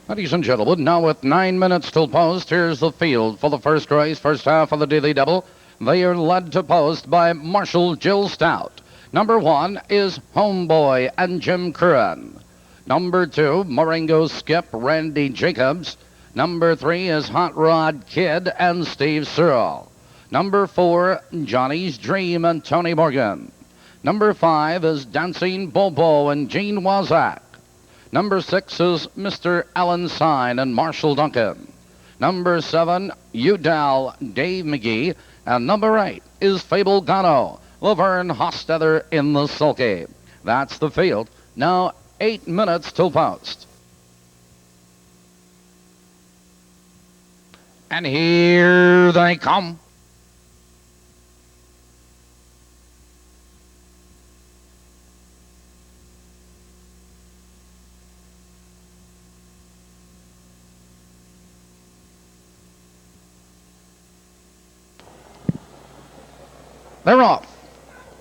Ladies and gentlemen, now with 9 minutes till post, here's the field for the first race, first half of the daily double. They are led to post by Marshall Jill Stout. Number 1 is Homeboy and Jim Curran. Number 2, Marengo Skip, Randy Jacobs. Number 3 is Hot Rod Kid and Steve Searle. Number 4, Johnny's Dream and Tony Morgan. Number 5 is Dancing Bobo and Gene Wazak. Number 6 is Mr. Alan Sine and Marshall Duncan. Number 7, Udall, Dave McGee. And number 8 is Fable Gano, Laverne Hostetler in the sulky. That's the field. Now 8 minutes till post. And here they come. They're off.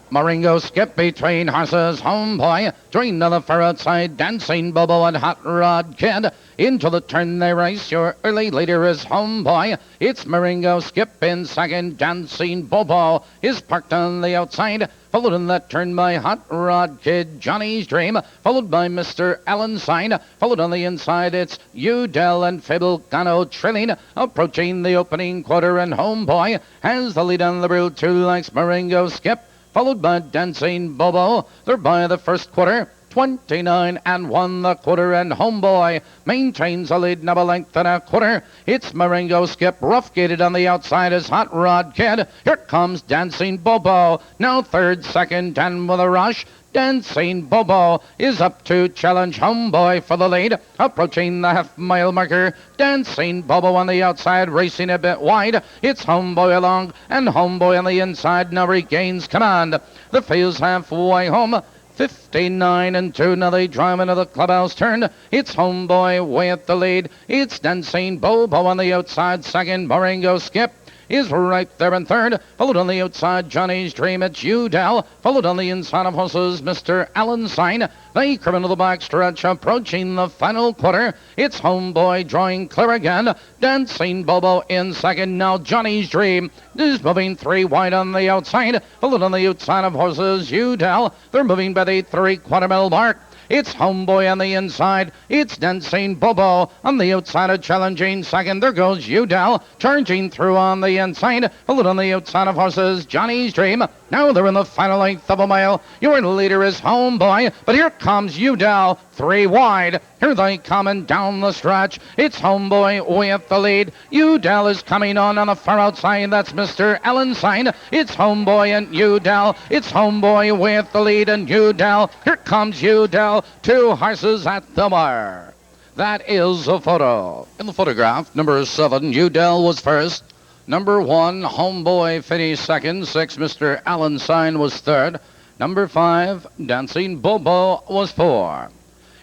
Marengo Skip between horses, Homeboy, Dream of the far outside, Dancing Bobo and Hot Rod Kid. Into the turn they race, your early leader is Homeboy. It's Marengo Skip in second, Dancing Bobo is parked on the outside. Followed in that turn by Hot Rod Kid, Johnny's Dream, followed by Mr. Alan Sine. Followed on the inside, it's Udell and Fable Gano trailing, approaching the opening quarter, and Homeboy has the lead on the brood. 2 lengths, Marengo Skip, followed by Dancing Bobo. They're by the first quarter. 29 and 1 the quarter, and Homeboy maintains a lead now a length and a quarter. It's Marengo Skip, rough gated on the outside is Hot Rod Kid. Here comes Dancing Bobo, now third, second, and with a rush. Dancing Bobo is up to challenge Homeboy for the lead. Approaching the half-mile marker, Dancing Bobo on the outside, racing a bit wide. It's Homeboy along, and Homeboy on the inside now regains command. The field's halfway home. 59 and 2, now they drive into the clubhouse turn. It's Homeboy way at the lead. It's Dancing Bobo on the outside, second. Marengo Skip is right there in third. Followed on the outside, Johnny's Dream, it's Udall. Followed on the inside of horses, Mr. Alan Sine. They come into the back stretch, approaching the final quarter. It's Homeboy drawing clear again. Dancing Bobo in second. Now Johnny's Dream is moving 3 wide on the outside. Followed on the outside of horses, Udall. They're moving by the 3/4 mile mark. It's Homeboy on the inside. It's Dancing Bobo on the outside of challenging second. There goes Udall, charging through on the inside. Followed on the outside of horses, Johnny's Dream. Now they're in the final length of a mile. Your leader is Homeboy, but here comes Udall, 3 wide. Here they come and down the stretch. It's Homeboy with the lead. Udall is coming on the far outside. That's Mr. Alan Sine. It's Homeboy and Udall. It's Homeboy with the lead and Udall. Here comes Udall. 2 horses at the wire. That is a photo. In the photograph, number 7, Udall was first. Number 1, Homeboy finished second. 6, Mr. Alan Sine was third. Number 5, Dancing Bobo was 4.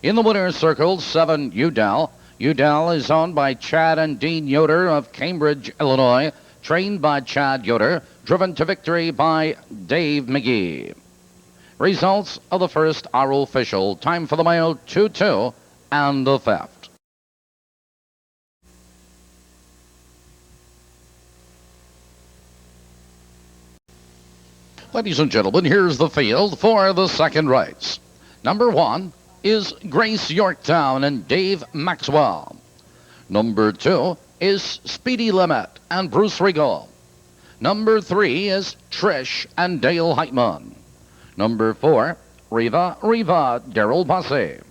In the winner's circle, 7, Udall. Udall is owned by Chad and Dean Yoder of Cambridge, Illinois. Trained by Chad Yoder. Driven to victory by Dave McGee. Results of the first are official. Time for the mile 2-2 and the theft. Ladies and gentlemen, here's the field for the second race. Number 1 is Grace Yorktown and Dave Maxwell. Number 2 is Speedy Limit and Bruce Regal. Number 3 is Trish and Dale Heitman. Number 4, Riva, Daryl Bossé.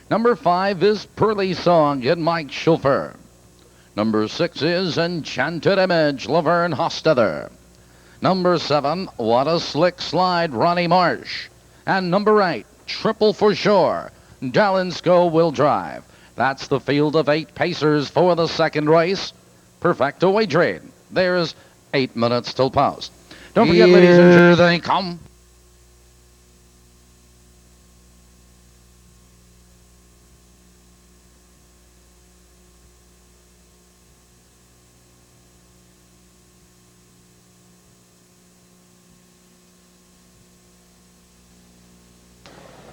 Number 5 is Pearly Song and Mike Schulfer. Number 6 is Enchanted Image, Laverne Hostetler. Number 7, What a Slick Slide, Ronnie Marsh. And number 8, Triple for Sure, Dallinsco Will Drive. That's the field of 8 pacers for the second race. Perfecto wagering. There's 8 minutes till post. Don't forget, ladies and gentlemen, here they come.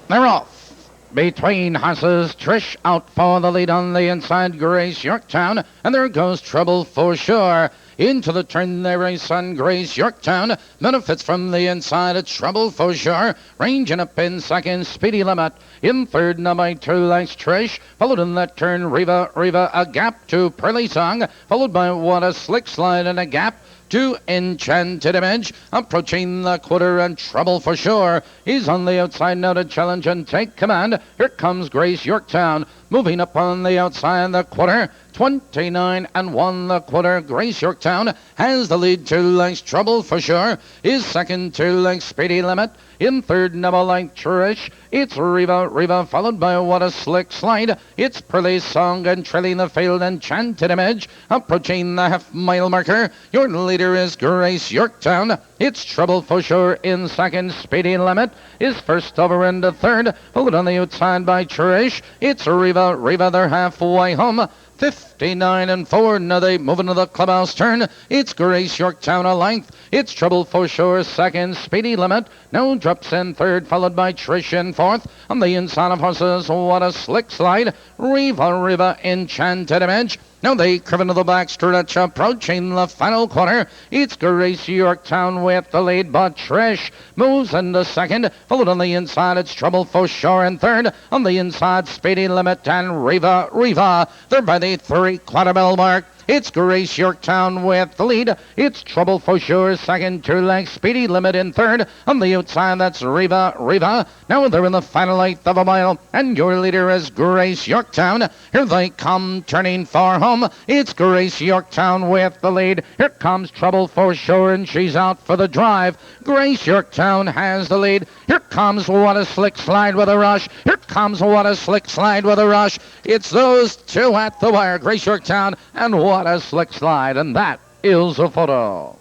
They're off. Between horses, Trish out for the lead on the inside, Grace Yorktown, and there goes Trouble for Sure. Into the turn they race on Grace Yorktown. Benefits from the inside, it's Trouble for Sure. Ranging up in second, Speedy Limit. In third, number 2 lengths, Trish. Followed in that turn, Riva, a gap to Pearly Song. Followed by What a Slick Slide and a gap to Enchanted Image. Approaching the quarter, and Trouble for Sure. He's on the outside now to challenge and take command. Here comes Grace Yorktown. Moving up on the outside, the quarter. 29 and 1 the quarter. Grace Yorktown has the lead. 2 lengths, Trouble for Sure. Is second, 2 lengths, Speedy Limit. In third, number 9, Trish. It's Riva, followed by What a Slick Slide. It's Pearly Song, and trailing the field, Enchanted Image. Approaching the half-mile marker. Your leader is Grace Yorktown. It's Trouble for Sure in second. Speedy Limit is first over into third. Followed on the outside by Trish. It's Riva, they're halfway home. 59 and 4. Now they move into the clubhouse turn. It's Grace Yorktown a length. It's Trouble for Sure second. Speedy Limit now drops in third, followed by Trish in fourth. On the inside of horses, What a Slick Slide. Riva, Enchanted Image. Now they curve into the back stretch, approaching the final quarter. It's Grace Yorktown with the lead, but Trish moves into second. Followed on the inside, it's Trouble for Sure in third. On the inside, Speedy Limit and Riva. They're by the 3/4 mile mark. It's Grace Yorktown with the lead. It's Trouble for Sure second, 2 lengths, Speedy Limit in third. On the outside, that's Riva. Now they're in the final 1/8 of a mile, and your leader is Grace Yorktown. Here they come, turning for home. It's Grace Yorktown with the lead. Here comes Trouble for Sure, and she's out for the drive. Grace Yorktown has the lead. Here comes What a Slick Slide with a rush. Here comes What a Slick Slide with a rush. It's those two at the wire, Grace Yorktown and What a Slick Slide, and that is a photo.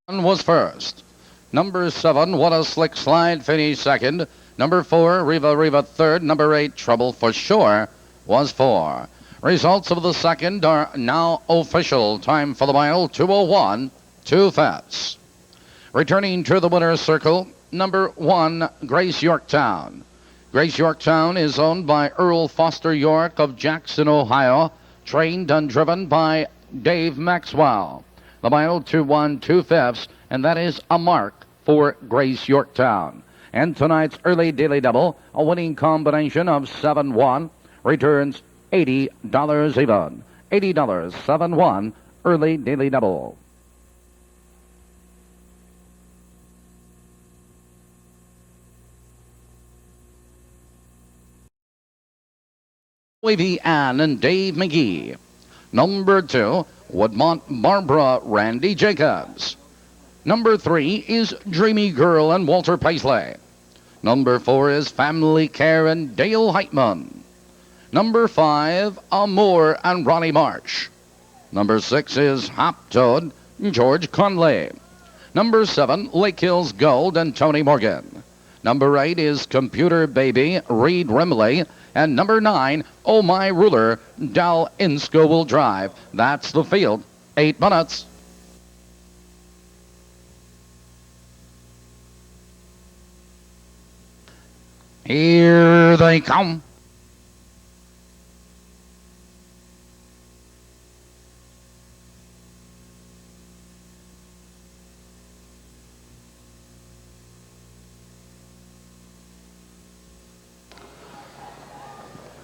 One was first. Number 7, What a Slick Slide, finished second. Number 4, Riva third. Number 8, Trouble for Sure, was 4. Results of the second are now official. Time for the mile, 2:01, 2/5. Returning to the winner's circle, number 1, Grace Yorktown. Grace Yorktown is owned by Earl Foster York of Jackson, Ohio. Trained and driven by Dave Maxwell. The mile 2:1, 2/5, and that is a mark for Grace Yorktown. And tonight's early daily double, a winning combination of 7-1, returns $80 even. $80, 7-1, early daily double. Wavy Ann and Dave McGee. Number 2, Woodmont Barbara Randy Jacobs. Number 3 is Dreamy Girl and Walter Paisley. Number 4 is Family Care and Dale Heitman. Number 5, Amour and Ronnie March. Number 6 is Hop Toad, George Conley. Number 7, Lake Hills Gold and Tony Morgan. Number 8 is Computer Baby, Reed Rimley. And number 9, Oh My Ruler, Dal Insco will drive. That's the field. 8 minutes. Here they come.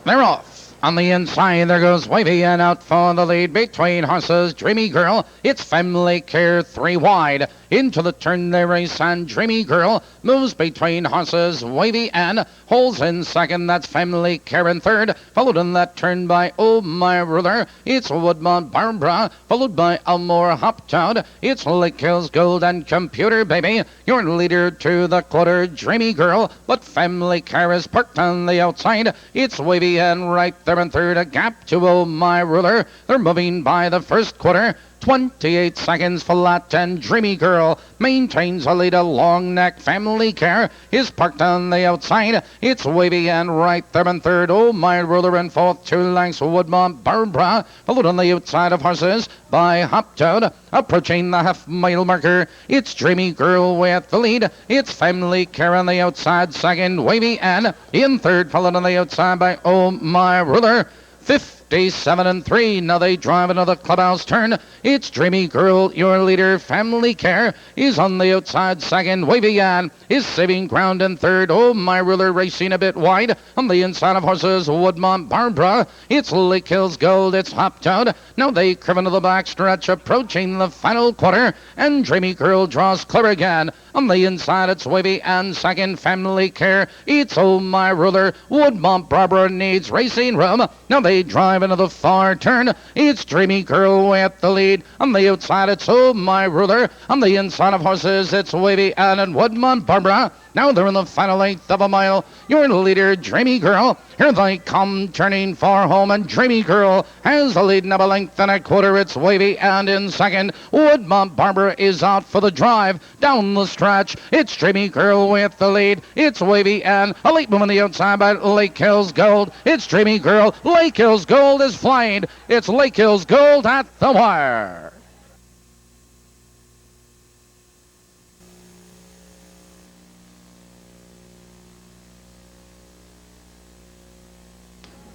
They're off. On the inside, there goes Wavy, and out for the lead between horses. Dreamy Girl, it's Family Care 3 wide. Into the turn they race, and Dreamy Girl moves between horses. Wavy and holds in second. That's Family Care in third. Followed in that turn by Oh My Ruler. It's Woodmont Barbara. Followed by Amour Hoptown. It's Lake Hills Gold and Computer Baby. Your leader to the quarter, Dreamy Girl. But Family Care is parked on the outside. It's Wavy and right there in third. A gap to Oh My Ruler. They're moving by the first quarter. 28 seconds flat, and Dreamy Girl maintains a lead. A Long Neck Family Care is parked on the outside. It's Wavy and right there in third. Oh My Ruler in fourth. 2 lengths Woodmont Barbara, followed on the outside of horses by Hoptoad. Approaching the half-mile marker, it's Dreamy Girl with the lead. It's Family Care on the outside, second Wavy and in third, followed on the outside by Oh My Ruler. 57 and 3. Now they drive another clubhouse turn. It's Dreamy Girl, your leader. Family Care is on the outside. Second, Wavy Ann is saving ground in third. Oh My Ruler racing a bit wide. On the inside of horses, Woodmont Barbara. It's Lake Hills Gold. It's Hoptoad. Now they curve into the back stretch, approaching the final quarter. And Dreamy Girl draws clear again. On the inside, it's Wavy and second, Family Care. It's Oh My Ruler. Woodmont Barbara needs racing room. Now they drive into the far turn. It's Dreamy Girl with the lead. On the outside, it's Oh My Ruler. On the inside of horses, it's Wavy and Woodmont Barbara. Now they're in the final eighth of a mile. Your leader, Dreamy Girl. Here they come, turning far home, and Dreamy Girl has the lead of a length and a quarter. It's Wavy and in second. Woodmont Barbara is out for the drive. Down the stretch, it's Dreamy Girl with the lead. It's Wavy and a late move on the outside by Lake Hills Gold. It's Dreamy Girl. Lake Hills Gold is flying. It's Lake Hills Gold at the wire.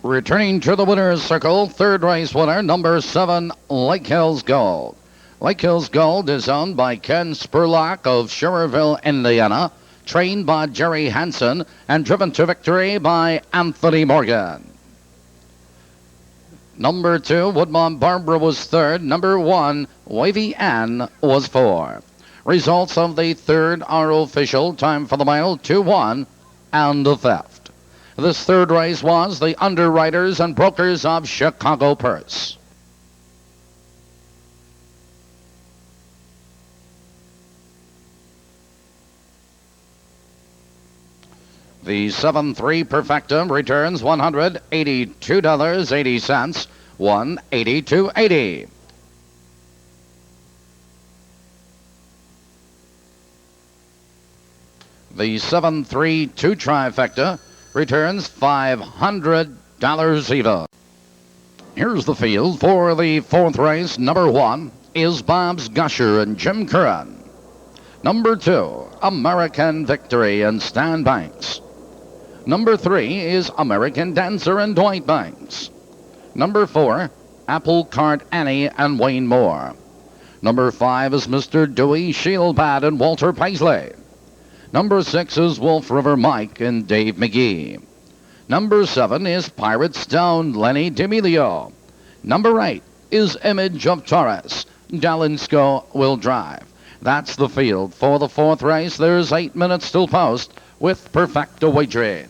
Returning to the winner's circle, third race winner, number 7, Lake Hills Gold. Lake Hills Gold is owned by Ken Spurlock of Schererville, Indiana, trained by Jerry Hansen, and driven to victory by Anthony Morgan. Number 2, Woodmont Barbara was third. Number 1, Wavy Ann was fourth. Results of the third are official. Time for the mile, 2-1, and the theft. This third race was the underwriters and brokers of Chicago Purse. The 7-3 Perfectum returns $182.80, $182.80. The 7-3 2 Trifecta returns $500 even. Here's the field for the fourth race. Number 1 is Bob's Gusher and Jim Curran. Number 2, American Victory and Stan Banks. Number 3 is American Dancer and Dwight Banks. Number 4, Apple Cart Annie and Wayne Moore. Number 5 is Mr. Dewey Shieldbat and Walter Paisley. Number 6 is Wolf River Mike and Dave McGee. Number 7 is Pirate Stone, Lenny D'Amelio. Number 8 is Image of Taurus. Dalinsko will drive. That's the field for the fourth race. There's 8 minutes till post with Perfecta wagering.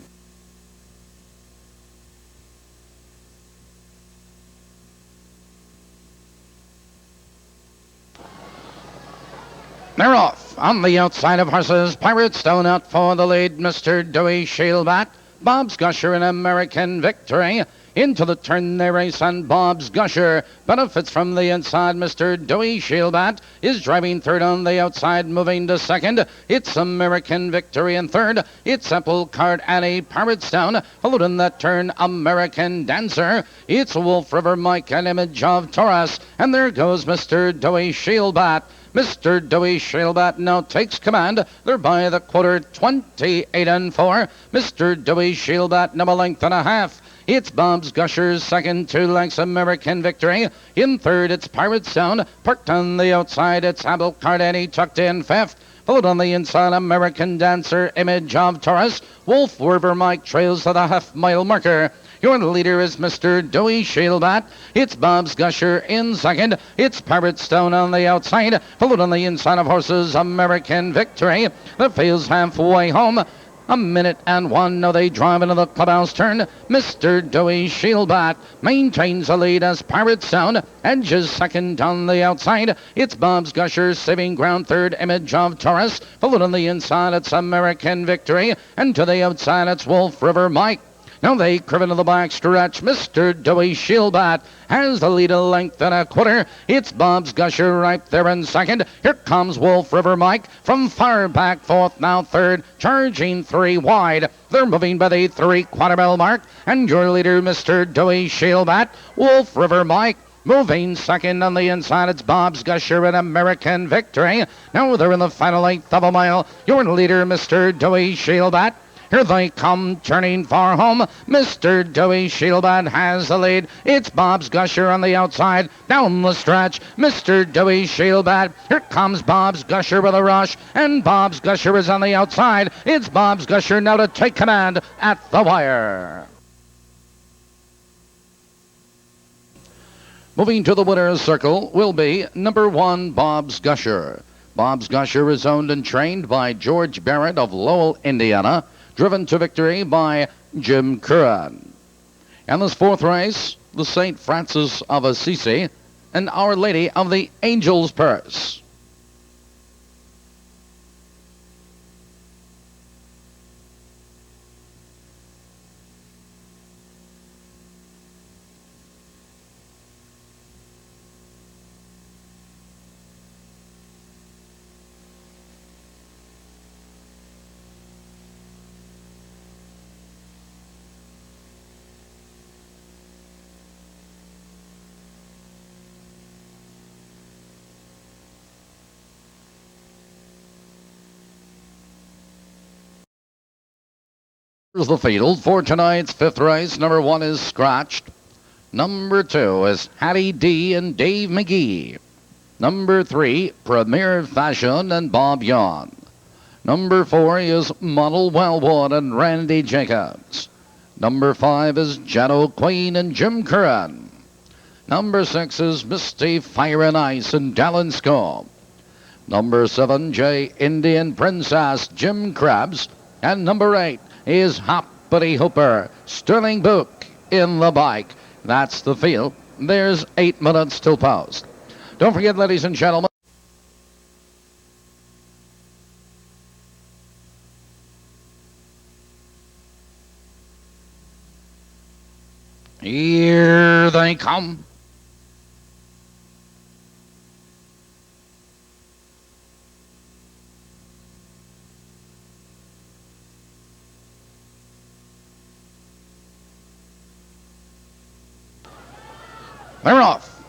They're off. On the outside of horses, Pirate Stone out for the lead. Mr. Dewey Shieldbat, Bob's Gusher and American Victory. Into the turn they race, and Bob's Gusher benefits from the inside. Mr. Dewey Shieldbat is driving third on the outside, moving to second. It's American Victory in third. It's Apple Cart Annie, Pirate Stone, followed in that turn, American Dancer. It's Wolf River Mike and Image of Taurus. And there goes Mr. Dewey Shieldbat. Mr. Dewey Shieldbat now takes command. They're by the quarter, 28 and 4. Mr. Dewey Shieldbat, now a length and a half. It's Bob's Gusher's second, 2 lengths American Victory. In third, it's Pirate Stone. Parked on the outside, it's Apple Cart Annie, tucked in fifth. Followed on the inside, American Dancer, Image of Taurus. Wolf River Mike trails to the half-mile marker. Your leader is Mr. Dewey Shieldbat. It's Bob's Gusher in second. It's Pirate Stone on the outside. Followed on the inside of horses, American Victory. The field's halfway home. A minute and 1. Now they drive into the clubhouse turn. Mr. Dewey Shieldbat maintains the lead as Pirate Stone edges second on the outside. It's Bob's Gusher saving ground third. Image of Taurus. Followed on the inside, it's American Victory. And to the outside, it's Wolf River Mike. Now they curve into the back stretch. Mr. Dewey Shieldbat has the lead a length and a quarter. It's Bob's Gusher right there in second. Here comes Wolf River Mike from far back fourth, now third, charging three wide. They're moving by the 3/4 mile mark. And your leader, Mr. Dewey Shieldbat, Wolf River Mike. Moving second on the inside, it's Bob's Gusher in American Victory. Now they're in the final eighth of a mile. Your leader, Mr. Dewey Shieldbat. Here they come, turning for home. Mr. Dewey Shieldbat has the lead. It's Bob's Gusher on the outside. Down the stretch, Mr. Dewey Shieldbat. Here comes Bob's Gusher with a rush, and Bob's Gusher is on the outside. It's Bob's Gusher now to take command at the wire. Moving to the winner's circle will be number 1, Bob's Gusher. Bob's Gusher is owned and trained by George Barrett of Lowell, Indiana, driven to victory by Jim Curran. And this fourth race, the St. Francis of Assisi and Our Lady of the Angel's Purse. Here's the field for tonight's fifth race. Number 1 is Scratched. Number 2 is Hattie D and Dave McGee. Number 3, Premier Fashion and Bob Yon. Number 4 is Model Wellwood and Randy Jacobs. Number 5 is Jano Queen and Jim Curran. Number 6 is Misty Fire and Ice and Dallin Scombe. Number 7, J Indian Princess, Jim Krabs. And number 8 is Hoppity Hooper, Sterling Book in the bike. That's the field. There's 8 minutes till post. Don't forget, ladies and gentlemen, here they come. They're off.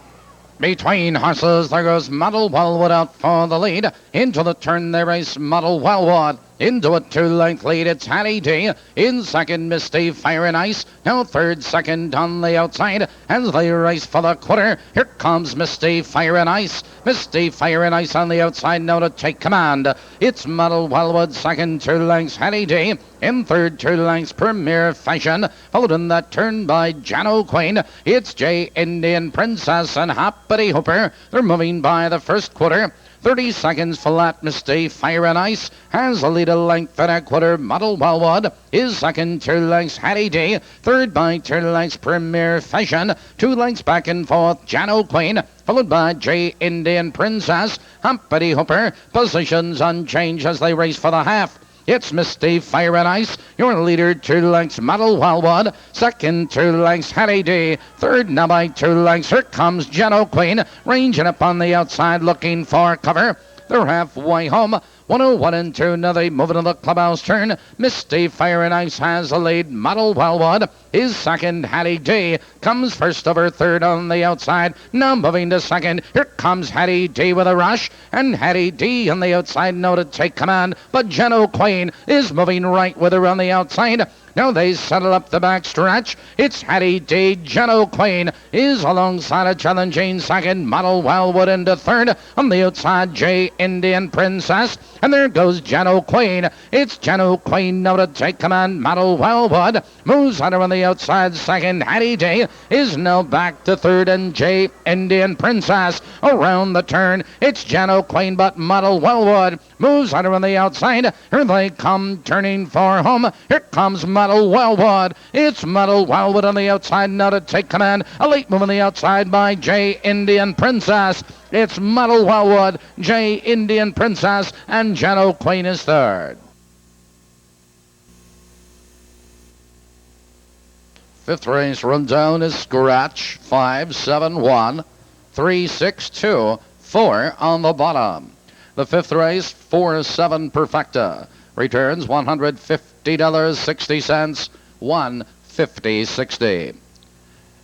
Between horses, there goes Model Wellwood out for the lead. Into the turn they race Model Wellwood. Into a 2-length lead, it's Hattie D. In second, Misty Fire and Ice. Now third, second on the outside. As they race for the quarter, here comes Misty Fire and Ice. Misty Fire and Ice on the outside now to take command. It's Model Wellwood, second, 2 lengths, Hattie D. In third, 2 lengths, Premier Fashion. Followed in that turn by Jano Queen. It's J Indian Princess and Hoppity Hooper. They're moving by the first quarter. 30 seconds flat. Misty Fire and Ice has a lead a length and a quarter. Model Wellwood is second, 2 lengths, Hattie D. Third by 2 lengths, Premier Fashion. 2 lengths back and forth, Jano Queen. Followed by J Indian Princess. Hoppity Hooper. Positions unchanged as they race for the half. It's Misty Fire and Ice, your leader, 2 lengths, Model Wellwood. Second, 2 lengths, Hattie D. Third, now by 2 lengths, here comes Jano Queen, ranging up on the outside, looking for cover. They're halfway home. 101 and 2. Now they move into the clubhouse turn. Misty Fire and Ice has the lead. Model Wellwood is second. Hattie D comes first over third on the outside. Now moving to second. Here comes Hattie D with a rush. And Hattie D on the outside now to take command. But Jano Queen is moving right with her on the outside. Now they settle up the back stretch. It's Hattie D. Jano Queen is alongside a challenging second. Model Wellwood into third. On the outside, J Indian Princess. And there goes Jano Queen. It's Jano Queen now to take command. Model Wellwood moves on her on the outside. Second, Hattie D is now back to third. And J Indian Princess around the turn. It's Jano Queen, but Model Wellwood moves on her on the outside. Here they come, turning for home. Here comes Model Wellwood. It's Model Wellwood on the outside now to take command. A late move on the outside by J Indian Princess. It's Model Wellwood, J Indian Princess, and Jano Queen is third. Fifth race rundown is Scratch 571 362 4 on the bottom. The fifth race 47 Perfecta returns $150.60 150.60.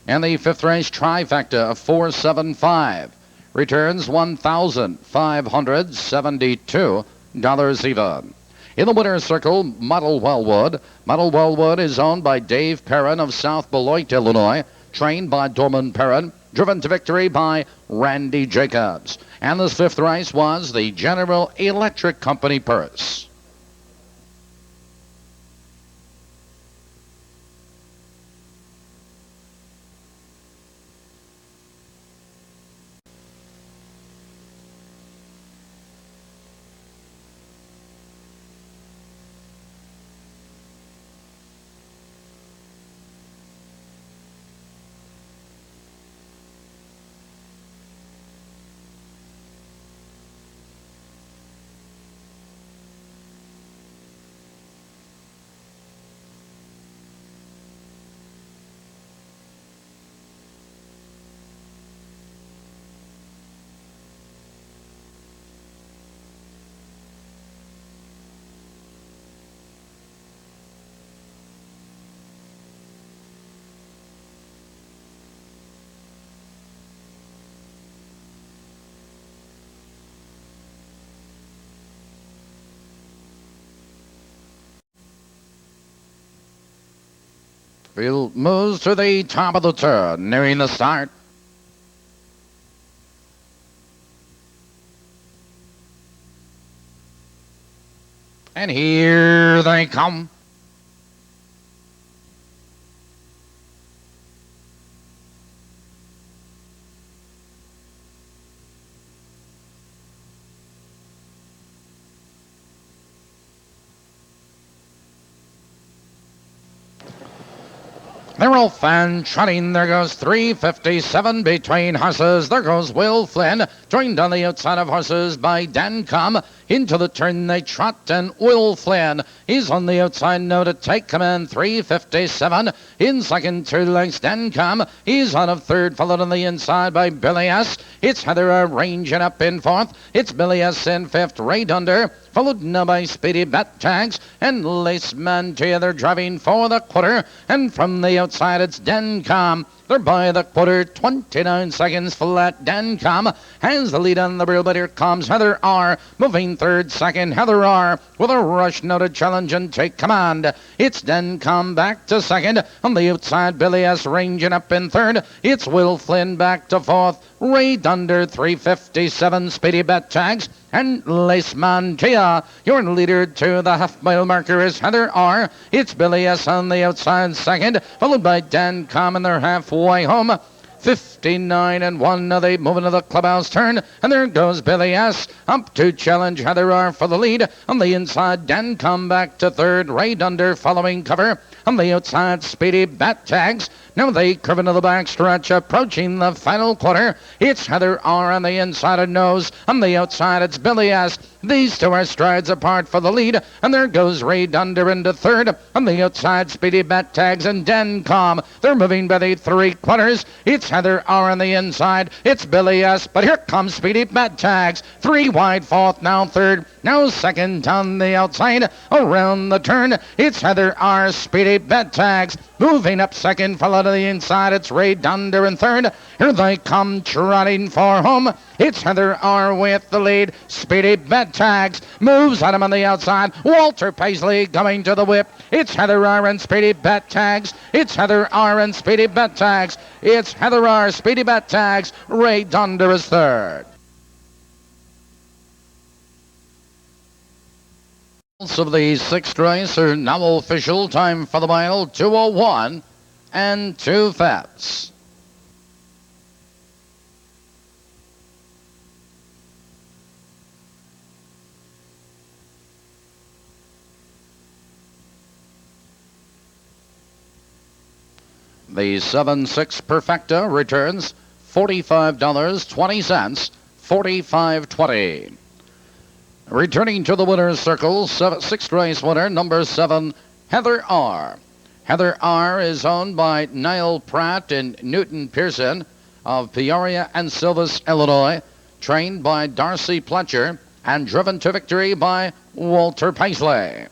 And the fifth race Trifecta of 475 returns $1,572 even. In the winner's circle, Model Wellwood. Model Wellwood is owned by Dave Perrin of South Beloit, Illinois, trained by Dorman Perrin, driven to victory by Randy Jacobs. And this fifth race was the General Electric Company purse. Field moves to the top of the turn, nearing the start. And here they come. They're all fan trotting. There goes 357 between horses. There goes Will Flynn, joined on the outside of horses by Dan Com. Into the turn they trot, and Will Flynn, he's on the outside now to take command. 357 in second, 2 lengths. Dan Com, he's on of third, followed on the inside by Billy S. It's Heather ranging up in fourth. It's Billy S in fifth, right under, followed now by Speedy Bat Tags and Lace Mantia. They're driving for the quarter, and from the outside it's Dencom. They're by the quarter, 29 seconds flat. Dencom has the lead on the rail, but here comes Heather R. moving third, second. Heather R. with a rush now to challenge and take command. It's Dencom back to second. On the outside, Billy S. ranging up in third. It's Will Flynn back to fourth. Right under 357, Speedy Bet Tags and Lace Mantia. Your leader to the half-mile marker is Heather R. It's Billy S. on the outside second, followed by Dan Com, and they're halfway home. 59 and 1. Now they move into the clubhouse turn, and there goes Billy S. up to challenge Heather R. for the lead. On the inside, Dan come back to third, right under, following cover. On the outside, Speedy Bat Tags. Now they curve into the back stretch, approaching the final quarter. It's Heather R. on the inside and nose. On the outside, it's Billy S. These two are strides apart for the lead, and there goes Ray Dunder into third. On the outside, Speedy Bat Tags and Dencom. They're moving by the 3/4. It's Heather R. on the inside. It's Billy S. But here comes Speedy Bat Tags. 3 wide, fourth, now third, now second on the outside. Around the turn, it's Heather R. Speedy Bat Tags. Moving up second, followed to the inside, it's Ray Dunder in third. Here they come trotting for home. It's Heather R. with the lead. Speedy Bat Tags moves at him on the outside. Walter Paisley coming to the whip. It's Heather R. and Speedy Bat Tags. It's Heather R. and Speedy Bat Tags. It's Heather R. Speedy Bat Tags. Ray Dunder is third. Of the sixth race are now official. Time for the mile, 2:01 and 2 fats. The 7-6 Perfecta returns $45.20, $45.20. Returning to the winner's circle, sixth race winner, number 7, Heather R. Heather R. is owned by Niall Pratt and Newton Pearson of Peoria and Silvis, Illinois, trained by Darcy Pletcher and driven to victory by Walter Paisley.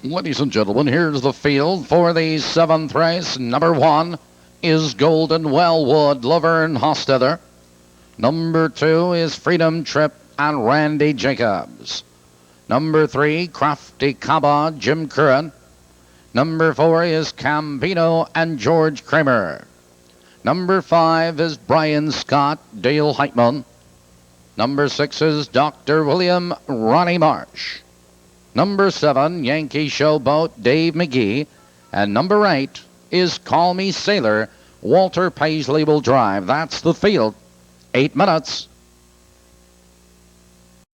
Ladies and gentlemen, here's the field for the seventh race. Number 1 is Golden Wellwood, Laverne Hostetler. Number 2 is Freedom Trip and Randy Jacobs. Number 3, Crafty Kaba, Jim Curran. Number 4 is Campino and George Kramer. Number 5 is Brian Scott, Dale Heitman. Number 6 is Dr. William, Ronnie Marsh. Number 7, Yankee Showboat, Dave McGee. And number 8 is Call Me Sailor, Walter Paisley will drive. That's the field. 8 minutes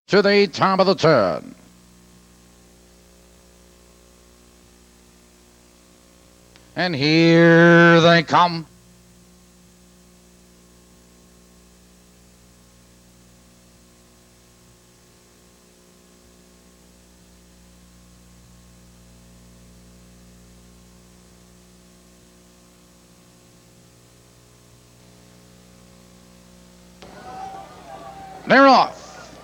to the top of the turn. And here they come. They're off.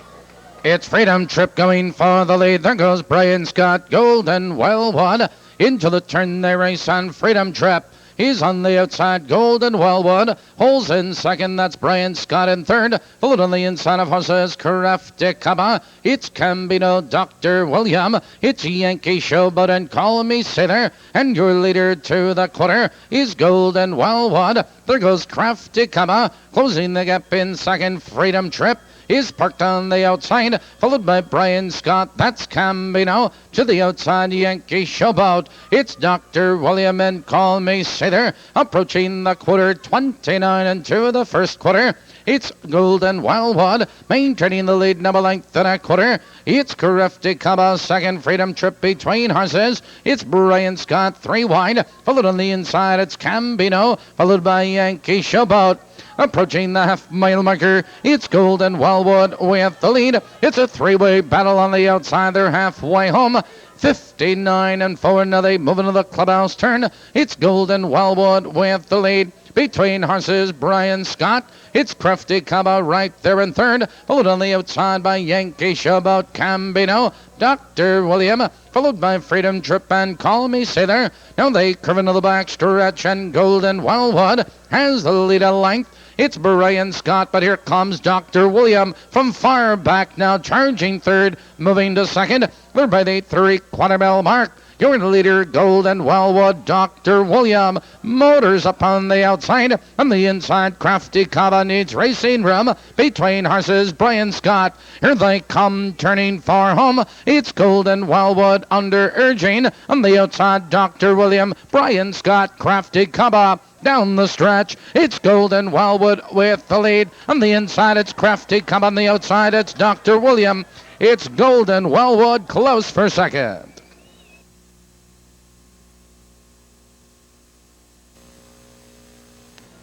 It's Freedom Trip going for the lead. There goes Brian Scott, Golden Wellwood. Into the turn they race on Freedom Trip. He's on the outside, Golden Wellwood. Holds in second, that's Brian Scott in third. Followed on the inside of horses, Crafty Kaba. It's Cambino, Dr. William. It's Yankee Showboat and Call Me Sailor. And your leader to the quarter is Golden Wellwood. There goes Crafty Kaba. Closing the gap in second, Freedom Trip is parked on the outside, followed by Brian Scott. That's Cambino. To the outside, Yankee Showboat. It's Dr. William and Call Me Sailor. Approaching the quarter, 29 and 2 the first quarter. It's Golden Wellwood, maintaining the lead number length and a quarter. It's Crafty Kaba, second, Freedom Trip between horses. It's Brian Scott, 3 wide. Followed on the inside, it's Cambino, followed by Yankee Showboat. Approaching the half-mile marker, it's Golden Wellwood with the lead. It's a 3-way battle on the outside. They're halfway home. 59 and 4. Now they move into the clubhouse turn. It's Golden Wellwood with the lead. Between horses, Brian Scott. It's Crafty Kaba right there in third. Followed on the outside by Yankee Showboat, Cambino, Dr. William. Followed by Freedom Trip and Call Me Sailor. Now they curve into the back stretch, and Golden Wellwood has the lead at length. It's Brian Scott, but here comes Dr. William from far back now, charging third, moving to second. They're by the 3/4 mile mark. Your leader, Golden Wellwood, Dr. William. Motors upon the outside. On the inside, Crafty Kaba needs racing room. Between horses, Brian Scott. Here they come, turning for home. It's Golden Wellwood under urging. On the outside, Dr. William, Brian Scott, Crafty Kaba. Down the stretch, it's Golden Wellwood with the lead. On the inside, it's Crafty Kaba. On the outside, it's Dr. William. It's Golden Wellwood close for second.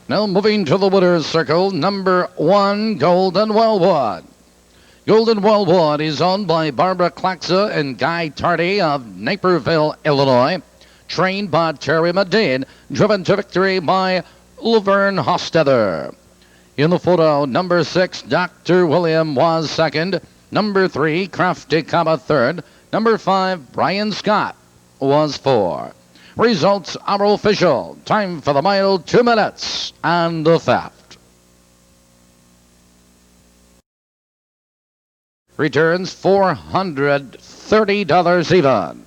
Now moving to the winner's circle, number 1, Golden Wellwood. Golden Wellwood is owned by Barbara Claxa and Guy Tardy of Naperville, Illinois. Trained by Terry Medine, driven to victory by Laverne Hostetler. In the photo, number 6, Dr. William was second. Number 3, Crafty Kaba third. Number 5, Brian Scott was 4. Results are official. Time for the mile, 2 minutes and the theft. Returns $430 even.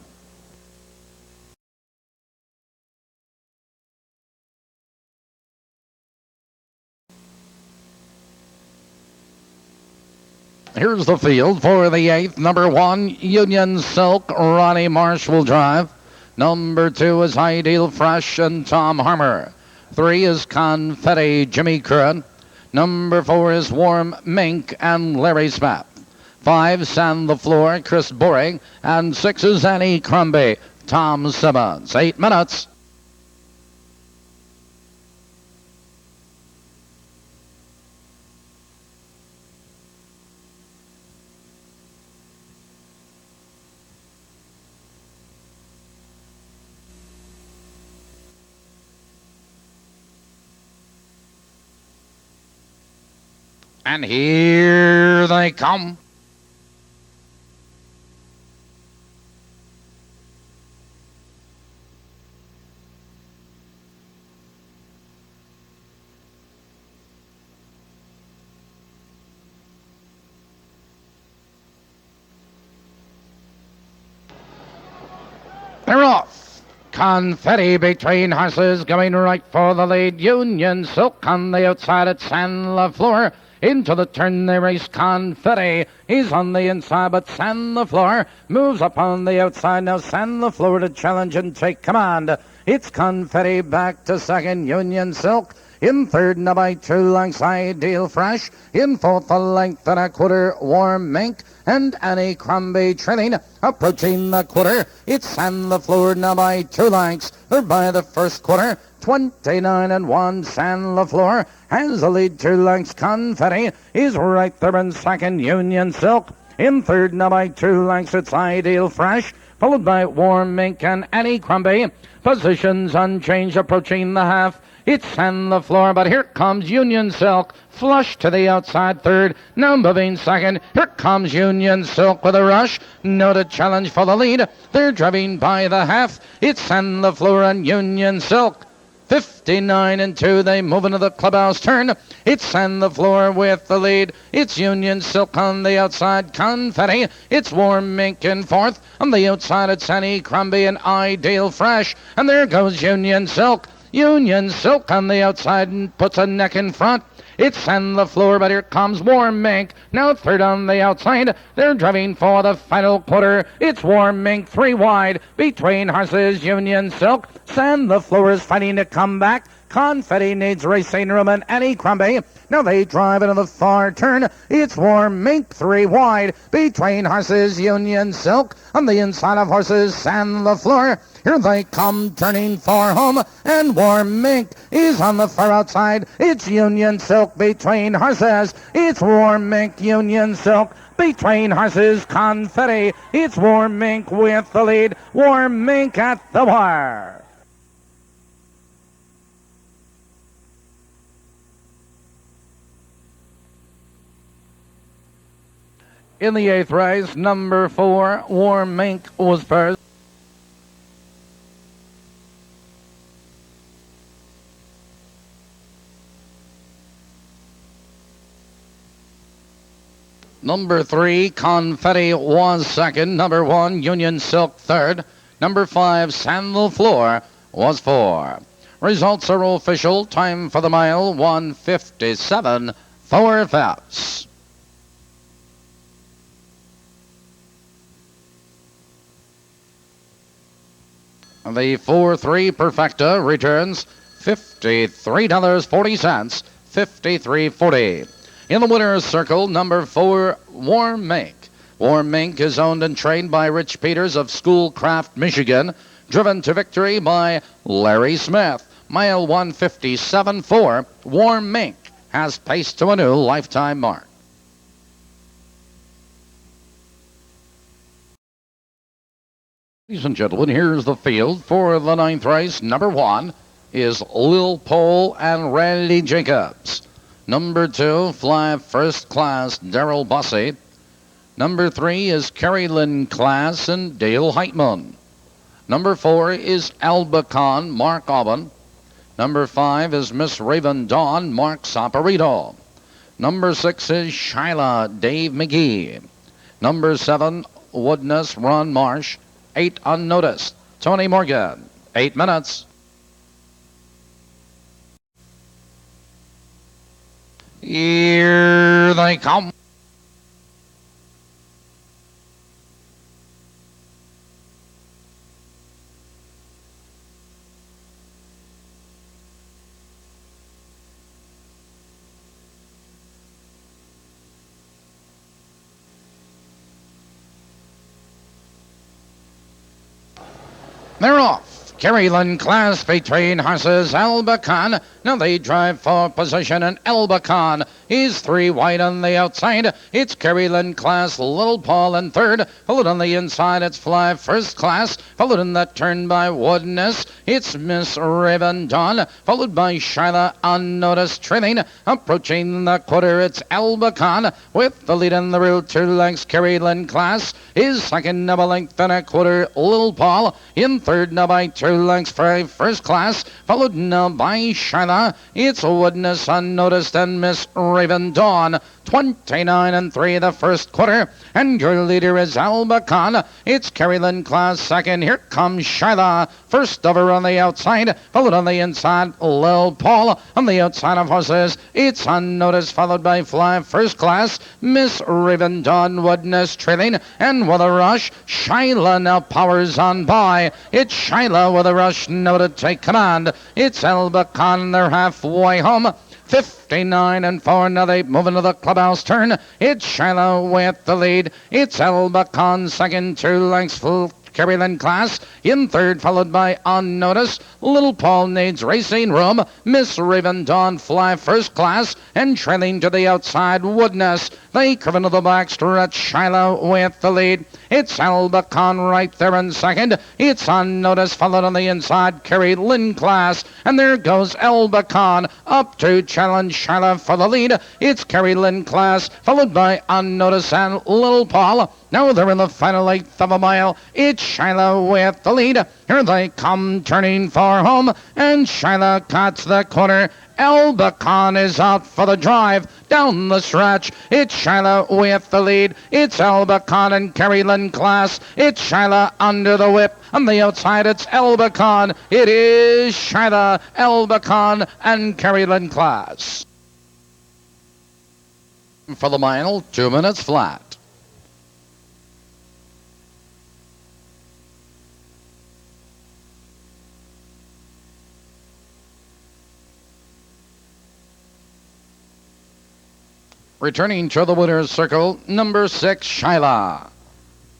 Here's the field for the 8th. Number 1, Union Silk, Ronnie Marsh will drive. Number 2 is Ideal Fresh and Tom Harmer. 3 is Confetti, Jimmy Curran. Number 4 is Warm Mink and Larry Smith. 5, Sand the Floor, Chris Boring. And 6 is Annie Crombie, Tom Simmons. 8 minutes. And here they come. They're off. Confetti between horses going right for the lead. Union Silk on the outside at San LaFleur. Into the turn they race. Confetti. He's on the inside, but San LaFleur moves up on the outside. Now San LaFleur to challenge and take command. It's Confetti back to second. Union Silk. In third, now by 2 lengths, Ideal Fresh. In fourth, a length and a quarter, Warm Mink. And Annie Crombie trailing, approaching the quarter. It's San LaFleur now by 2 lengths. They're by the first quarter. 29 and 1, San LaFleur has the lead 2 lengths. Confetti is right there in second. Union Silk. In third, now by 2 lengths, it's Ideal Fresh, followed by Warm Mink and Annie Crombie. Positions unchanged, approaching the half. It's San LaFleur, but here comes Union Silk. Flush to the outside third. Now moving second. Here comes Union Silk with a rush. No to challenge for the lead. They're driving by the half. It's San LaFleur and Union Silk. 59 and 2, they move into the clubhouse turn. It's San LaFleur with the lead. It's Union Silk on the outside. Confetti. It's Warm Mink in fourth. On the outside, it's Annie Crombie and Ideal Fresh. And there goes Union Silk. Union Silk on the outside and puts a neck in front. It's San LaFleur, but here comes Warm Mink. Now third on the outside. They're driving for the final quarter. It's Warm Mink 3 wide. Between horses, Union Silk. San LaFleur is fighting to come back. Confetti needs racing room and Annie Crombie. Now they drive into the far turn. It's Warm Mink 3 wide. Between horses, Union Silk. On the inside of horses, San LaFleur. Here they come, turning for home, and Warm Mink is on the far outside. It's Union Silk between horses. It's Warm Mink, Union Silk between horses. Confetti. It's Warm Mink with the lead. Warm Mink at the wire. In the 8th race, number 4, Warm Mink was first. Number 3, Confetti was second. Number 1, Union Silk third. Number 5, San LaFleur was 4. Results are official. Time for the mile, 1:57, 4/5. The 4-3 Perfecta returns $53.40, $53.40. In the winner's circle, number 4, Warm Mink. Warm Mink is owned and trained by Rich Peters of Schoolcraft, Michigan. Driven to victory by Larry Smith. Mile 1:57.4. Warm Mink has paced to a new lifetime mark. Ladies and gentlemen, here's the field for the 9th race. Number 1 is Lil Pole and Randy Jacobs. Number 2, Fly First Class, Darrell Bussey. Number 3 is Kerry Lynn Class and Dale Heitman. Number 4 is Albacon, Mark Aubin. Number 5 is Miss Raven Dawn, Mark Saporito. Number 6 is Shyla, Dave McGee. Number 7, Woodness, Ron Marsh. 8 Unnoticed, Tony Morgan. 8 minutes. Here they come. They're off. Kerryland class between horses Albacan. Now they drive for position, and Albacan is 3 wide on the outside. It's Kerryland class, Little Paul in third. Followed on the inside, it's Fly First Class. Followed in that turn by Woodness. It's Miss Raven Dawn. Followed by Shyla Unnoticed trailing. Approaching the quarter, it's Albacan. With the lead in the route, 2 lengths Kerryland class. Is second now a length and a quarter, Little Paul. In third now by 2 lengths for First Class. Followed now by Shyla. It's Woodness Unnoticed and Miss Raven Dawn. 29 and 3 the first quarter, and your leader is Albacan. It's Kerryland class second. Here comes Shyla. First over on the outside, followed on the inside, Lil Paul. On the outside of horses, it's Unnoticed, followed by Fly First Class. Miss Raven Dawn, Woodness trailing, and with a rush, Shyla now powers on by. It's Shyla with a rush now to take command. It's Albacan, they're halfway home. 59 and 4, now they move into the clubhouse turn. It's Shyla with the lead. It's Albacan second, 2 lengths full Kerryland class. In third, followed by Unnoticed. Little Paul needs racing room. Miss Raven Dawn, Fly First Class. And trailing to the outside, Woodness. They curve into the back stretch. Shyla with the lead. It's Albacan right there in second. It's Unnoticed, followed on the inside, Kerryland class. And there goes Albacan up to challenge Shyla for the lead. It's Kerryland class, followed by Unnoticed and Little Paul. Now they're in the final 1/8 of a mile. It's Shyla with the lead. Here they come, turning for home, and Shyla cuts the corner. Albacan is out for the drive down the stretch. It's Shyla with the lead. It's Albacan and Kerryland class. It's Shyla under the whip. On the outside, it's Albacan. It is Shyla, Albacan, and Kerryland class. For the mile, 2 minutes flat. Returning to the winner's circle, number 6, Shyla.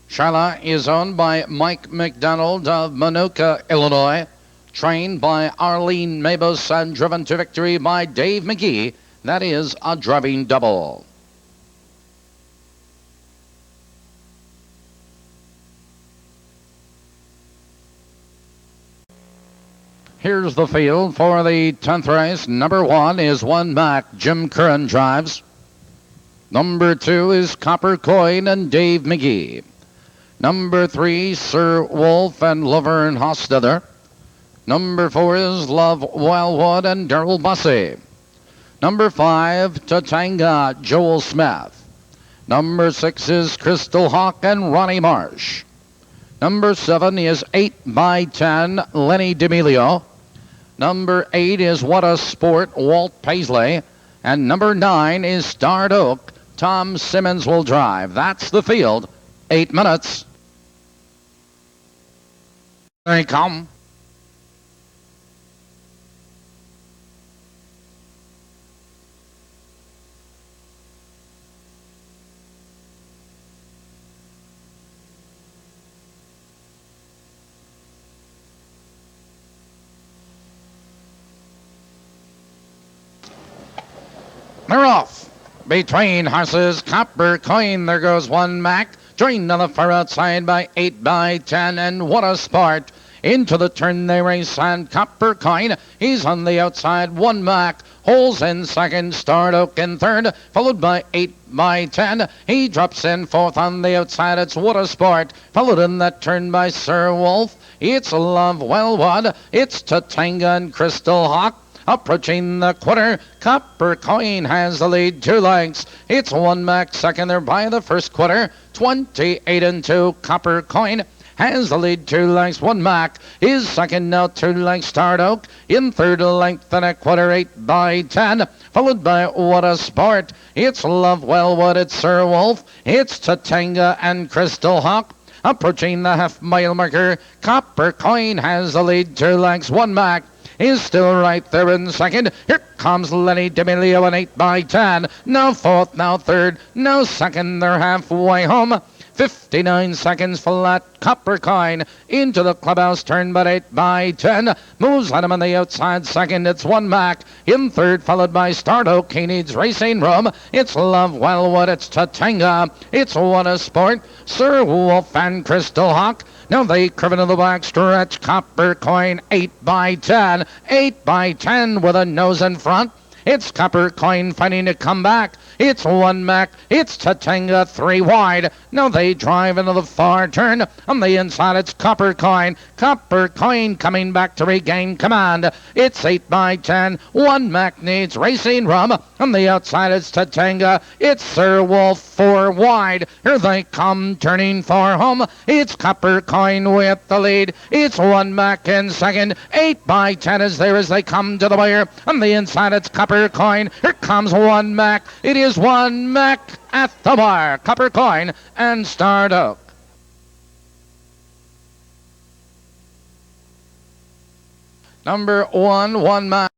Shyla is owned by Mike McDonald of Minooka, Illinois. Trained by Arlene Mabus and driven to victory by Dave McGee. That is a driving double. Here's the field for the 10th race. Number 1 is One Mac. Jim Curran drives. Number 2 is Copper Coin and Dave McGee. Number 3, Sir Wolf and Laverne Hostetler. Number 4 is Love Wildwood and Daryl Bussey. Number 5, Tatanga, Joel Smith. Number 6 is Crystal Hawk and Ronnie Marsh. Number 7 is 8 by 10, Lenny D'Amelio. Number 8 is What a Sport, Walt Paisley. And number 9 is Starred Oak. Tom Simmons will drive. That's the field. 8 minutes. They come. They're off. Between horses, Copper Coin, there goes One Mac. Joined on the far outside by 8 by 10, and What a Sport. Into the turn they race, and Copper Coin, he's on the outside. One Mac holds in second, Starred Oak in third, followed by 8 by 10. He drops in fourth on the outside. It's What a Sport, followed in that turn by Sir Wolf. It's Love Wellwood. It's Tatanga and Crystal Hawk. Approaching the quarter, Copper Coin has the lead 2 lengths. It's One Mac second there by the first quarter. 28 and 2, Copper Coin has the lead 2 lengths. One Mac is second now, 2 lengths. Starred Oak in third length and a quarter, 8 by 10. Followed by What a Sport. It's Love Wellwood, it's Sir Wolf. It's Tatanga and Crystal Hawk. Approaching the half-mile marker, Copper Coin has the lead 2 lengths. One Mac is still right there in second. Here comes Lenny D'Amelio, an 8 by 10. Now fourth, now third, now second. They're halfway home. 59 seconds flat. Copper Coin into the clubhouse turn, but 8 by 10. Moves at him on the outside second. It's One Mac in third, followed by Stardock. He needs racing room. It's Love Wildwood. It's Tatanga. It's What a Sport. Sir Wolf and Crystal Hawk. Now they curve into the back stretch. Copper Coin 8 by 10. 8 by 10 with a nose in front. It's Copper Coin fighting to come back. It's One Mac. It's Tatanga 3 wide. Now they drive into the far turn. On the inside, it's Copper Coin. Copper Coin coming back to regain command. It's 8 by 10. One Mac needs racing room. On the outside, it's Tatanga. It's Sir Wolf 4 wide. Here they come turning for home. It's Copper Coin with the lead. It's One Mac in second. 8 by 10 is there as they come to the wire. On the inside, it's Copper Coin. Here comes One Mac. It is One Mac at the bar. Copper Coin and Stardock. Number 1, One Mac.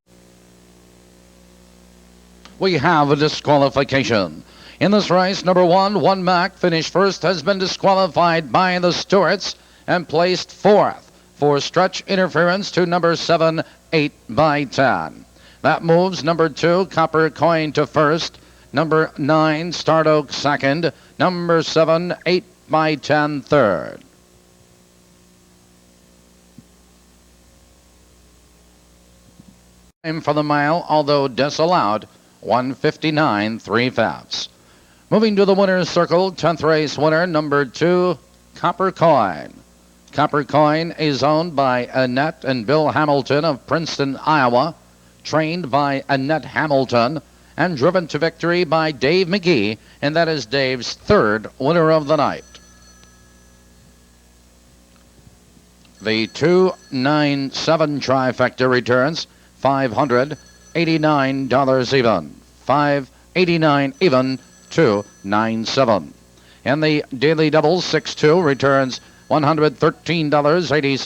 We have a disqualification. In this race, number 1, One Mac, finished first, has been disqualified by the stewards and placed fourth for stretch interference to number 7, 8 by 10. That moves number 2, Copper Coin, to first. Number 9, Stardock, second. Number 7, 8 by 10, third. Time for the mile, although disallowed, 1:59 3/5. Moving to the winner's circle, 10th race winner, number 2, Copper Coin. Copper Coin is owned by Annette and Bill Hamilton of Princeton, Iowa, trained by Annette Hamilton, and driven to victory by Dave McGee, and that is Dave's third winner of the night. The 297 trifecta returns $589 even. $589 even, 297. And the daily doubles 6-2 returns $113.80.